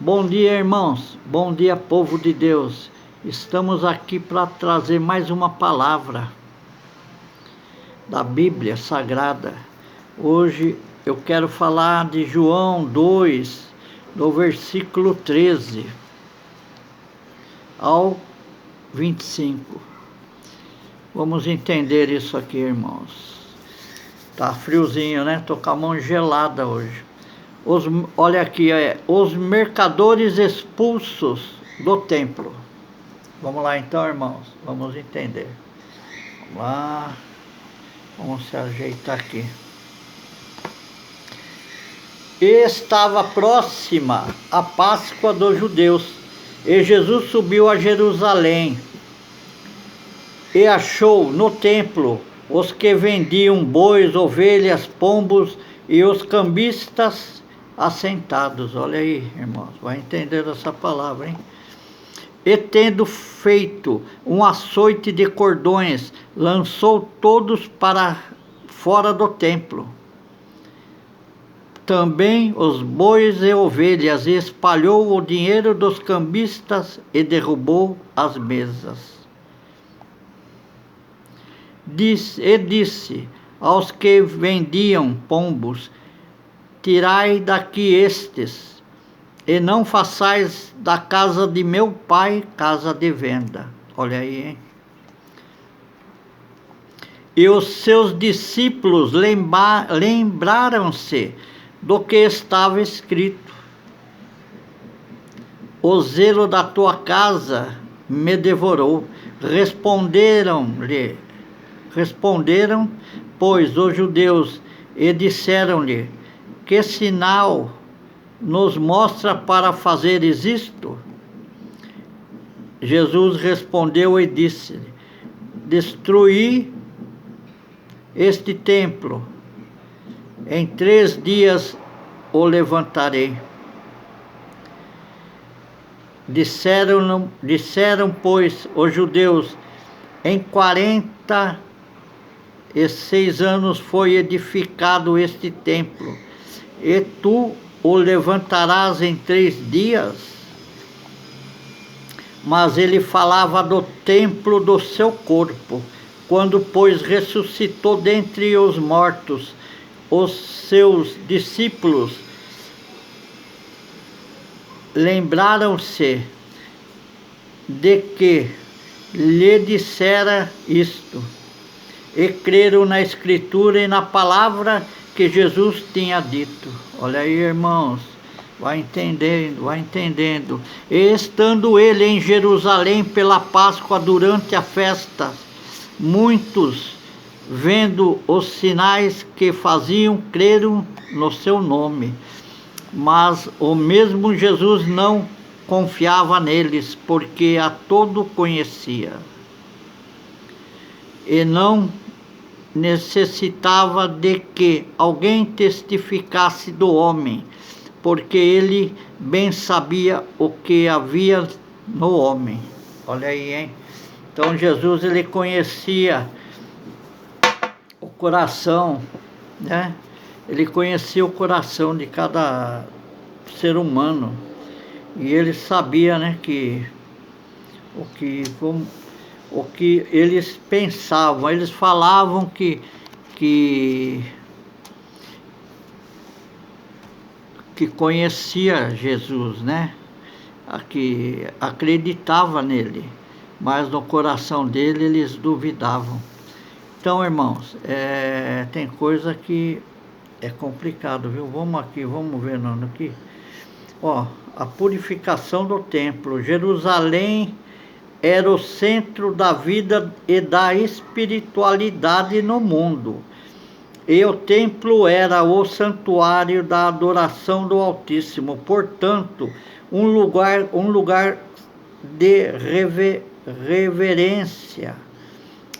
Bom dia, irmãos. Bom dia, povo de Deus. Estamos aqui para trazer mais uma palavra da Bíblia Sagrada. Hoje eu quero falar de João 2, do versículo 13 ao 25. Vamos entender isso aqui, irmãos. Tá friozinho, né? Tô com a mão gelada hoje. Olha aqui, os mercadores expulsos do templo. Vamos lá então, irmãos, vamos entender. Vamos lá, vamos se ajeitar aqui. E estava próxima a Páscoa dos judeus, e Jesus subiu a Jerusalém, e achou no templo os que vendiam bois, ovelhas, pombos, e os cambistas assentados. Olha aí, irmãos, vai entender essa palavra, hein? E tendo feito um açoite de cordões, lançou todos para fora do templo, também os bois e ovelhas, e espalhou o dinheiro dos cambistas e derrubou as mesas. Disse aos que vendiam pombos: tirai daqui estes, e não façais da casa de meu pai casa de venda. Olha aí, hein? E os seus discípulos lembraram-se do que estava escrito: o zelo da tua casa me devorou. Responderam, pois, os judeus, e disseram-lhe: que sinal nos mostra para fazeres isto? Jesus respondeu e disse: destruí este templo, em 3 dias o levantarei. Disseram, pois, os judeus: em 46 anos foi edificado este templo, e tu o levantarás em 3 dias? Mas ele falava do templo do seu corpo. Quando, pois, ressuscitou dentre os mortos, os seus discípulos lembraram-se de que lhe dissera isto, e creram na Escritura e na palavra que Jesus tinha dito. Olha aí, irmãos, vai entendendo. E estando ele em Jerusalém pela Páscoa durante a festa, muitos, vendo os sinais que faziam, creram no seu nome. Mas o mesmo Jesus não confiava neles, porque a todo conhecia, e não necessitava de que alguém testificasse do homem, porque ele bem sabia o que havia no homem. Olha aí, hein? Então Jesus, ele conhecia o coração, né? Ele conhecia o coração de cada ser humano, e ele sabia, né, o que eles pensavam. Eles falavam que conhecia Jesus, né? Que acreditava nele, mas no coração dele eles duvidavam. Então, irmãos, tem coisa que é complicado, viu? Vamos ver aqui. Ó, a purificação do templo. Jerusalém era o centro da vida e da espiritualidade no mundo, e o templo era o santuário da adoração do Altíssimo. Portanto, um lugar de reverência,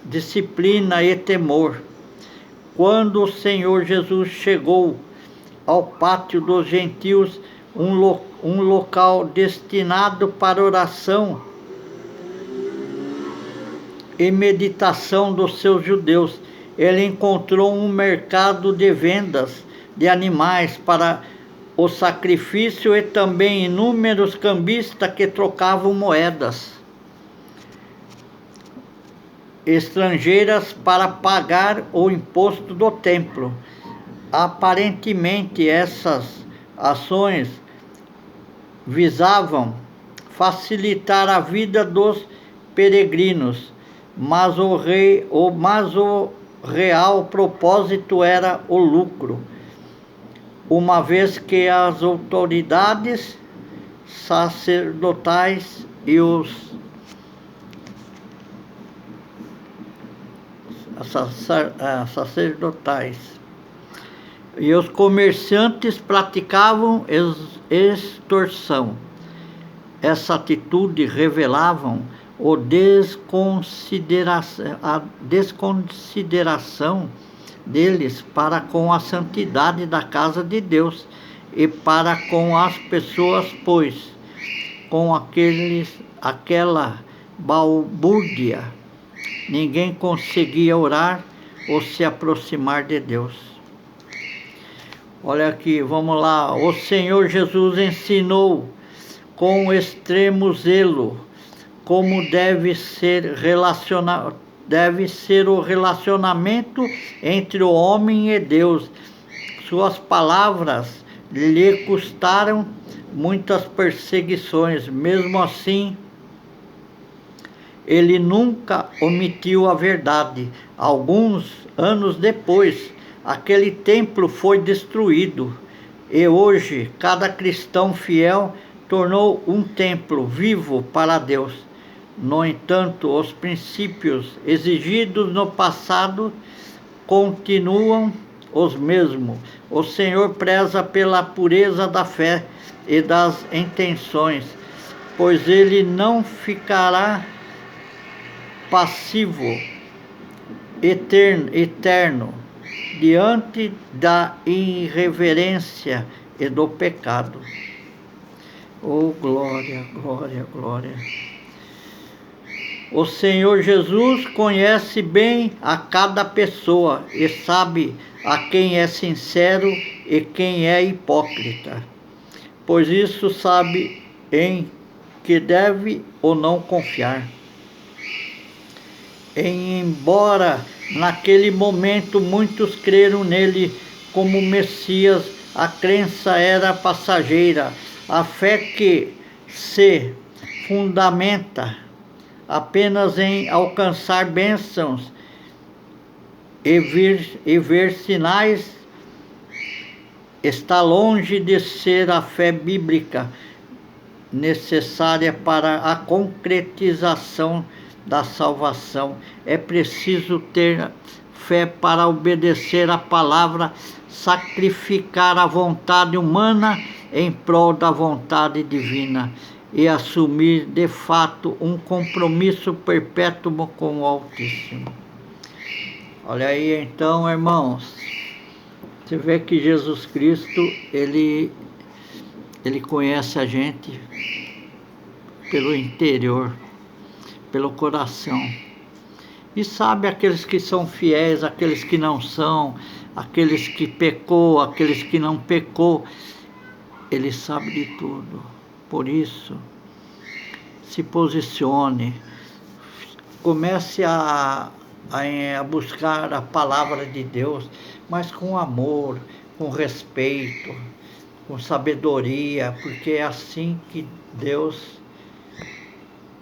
disciplina e temor. Quando o Senhor Jesus chegou ao pátio dos gentios, um local destinado para oração e meditação dos seus judeus, ele encontrou um mercado de vendas de animais para o sacrifício e também inúmeros cambistas que trocavam moedas estrangeiras para pagar o imposto do templo. Aparentemente, essas ações visavam facilitar a vida dos peregrinos, mas o real propósito era o lucro, uma vez que as autoridades sacerdotais e os comerciantes praticavam extorsão. Essa atitude revelava a desconsideração deles para com a santidade da casa de Deus e para com as pessoas, pois com aquela balbúrdia ninguém conseguia orar ou se aproximar de Deus. Olha aqui, vamos lá. O Senhor Jesus ensinou com extremo zelo como deve ser o relacionamento entre o homem e Deus. Suas palavras lhe custaram muitas perseguições. Mesmo assim, ele nunca omitiu a verdade. Alguns anos depois, aquele templo foi destruído e hoje cada cristão fiel tornou um templo vivo para Deus. No entanto, os princípios exigidos no passado continuam os mesmos. O Senhor preza pela pureza da fé e das intenções, pois ele não ficará passivo eterno diante da irreverência e do pecado. Oh, glória, glória, glória. O Senhor Jesus conhece bem a cada pessoa e sabe a quem é sincero e quem é hipócrita, pois isso sabe em que deve ou não confiar. Embora naquele momento muitos creram nele como Messias, a crença era passageira. A fé que se fundamenta apenas em alcançar bênçãos e ver sinais está longe de ser a fé bíblica necessária para a concretização da salvação. É preciso ter fé para obedecer a palavra, sacrificar a vontade humana em prol da vontade divina e assumir de fato um compromisso perpétuo com o Altíssimo. Olha aí então, irmãos, você vê que Jesus Cristo, ele conhece a gente pelo interior, pelo coração, e sabe aqueles que são fiéis, aqueles que não são, aqueles que pecou, aqueles que não pecou. Ele sabe de tudo. Por isso, se posicione, comece a buscar a palavra de Deus, mas com amor, com respeito, com sabedoria, porque é assim que Deus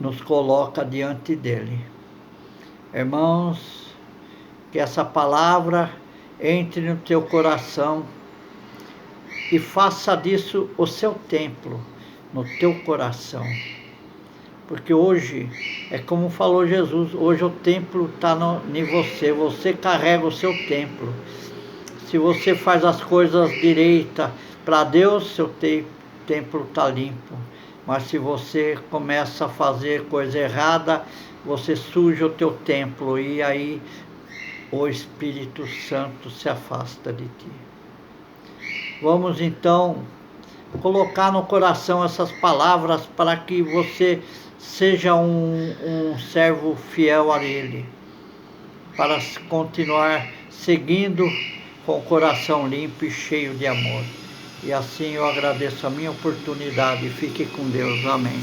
nos coloca diante dele. Irmãos, que essa palavra entre no teu coração e faça disso o seu templo, no teu coração. Porque hoje, é como falou Jesus, hoje o templo está em você, você carrega o seu templo. Se você faz as coisas direitas para Deus, seu templo está limpo. Mas se você começa a fazer coisa errada, você suja o teu templo e aí o Espírito Santo se afasta de ti. Vamos então colocar no coração essas palavras para que você seja um servo fiel a Ele, para continuar seguindo com o coração limpo e cheio de amor. E assim eu agradeço a minha oportunidade. Fique com Deus. Amém.